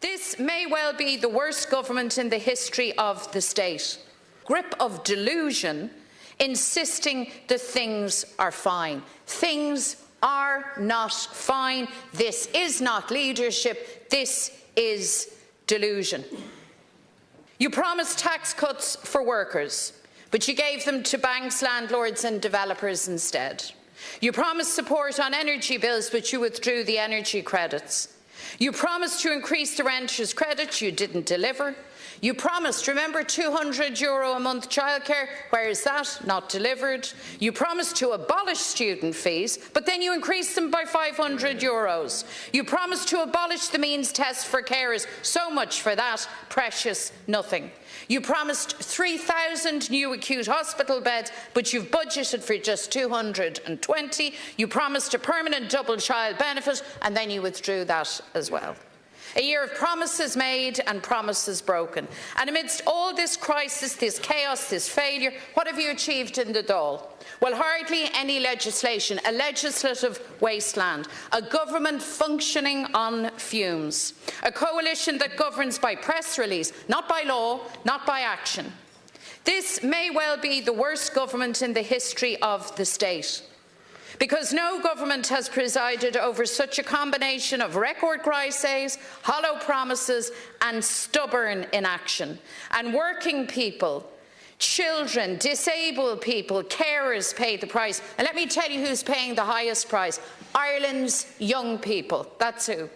This may well be the worst government in the history of the state. Grip of delusion, insisting that things are fine. Things are not fine. This is not leadership. This is delusion. You promised tax cuts for workers, but you gave them to banks, landlords and developers instead. You promised support on energy bills, but you withdrew the energy credits. You promised to increase the renters' credit, you didn't deliver. You promised, remember, €200 a month childcare. Where is that? Not delivered. You promised to abolish student fees, but then you increased them by €500. You promised to abolish the means test for carers. So much for that. Precious nothing. You promised 3,000 new acute hospital beds, but you've budgeted for just 220. You promised a permanent double child benefit, and then you withdrew that as well. A year of promises made and promises broken. And amidst all this crisis, this chaos, this failure, what have you achieved in the Dáil? Well, hardly any legislation, a legislative wasteland, a government functioning on fumes, a coalition that governs by press release, not by law, not by action. This may well be the worst government in the history of the state, because no government has presided over such a combination of record crises, hollow promises and stubborn inaction. And working people, children, disabled people, carers pay the price. And let me tell you who's paying the highest price: Ireland's young people. That's who.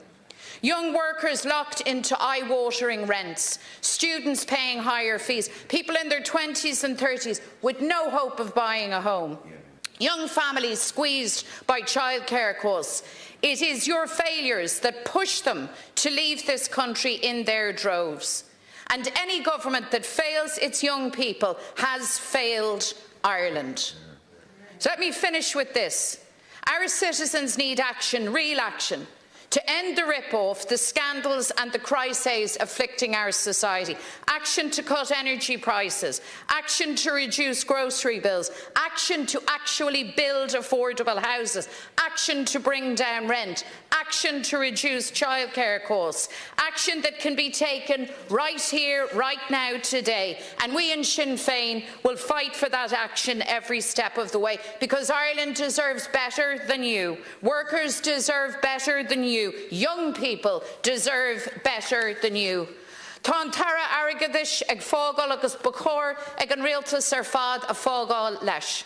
Young workers locked into eye-watering rents, students paying higher fees, people in their 20s and 30s with no hope of buying a home. Young families squeezed by childcare costs. It is your failures that push them to leave this country in their droves. And any government that fails its young people has failed Ireland. So let me finish with this. Our citizens need action, real action, to end the rip-off, the scandals and the crises afflicting our society. Action to cut energy prices, action to reduce grocery bills, action to actually build affordable houses, action to bring down rent, action to reduce childcare costs, action that can be taken right here, right now, today. And we in Sinn Féin will fight for that action every step of the way, because Ireland deserves better than you. Workers deserve better than you. Young people deserve better than you. Tá tara airgeadais ag fágáil agus bachóir ag an rialtas ar fad a fágáil leis.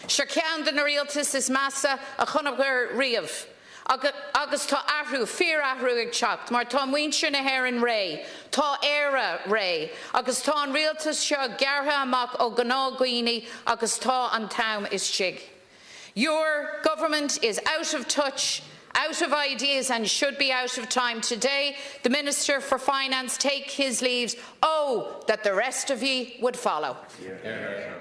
Se ceann den na rialtas is measa a chunamh riamh. Agus tá ahrú, fear ahrú ag teacht, mar tá muintir na hÉireann ré, tá éire ré, agus tá an rialtas seo gearrtha amach ó gná guaoine, agus tá an tam is sigh. Your government is out of touch, out of ideas and should be out of time. Today, the Minister for Finance take his leaves. Oh, that the rest of ye would follow. Yeah.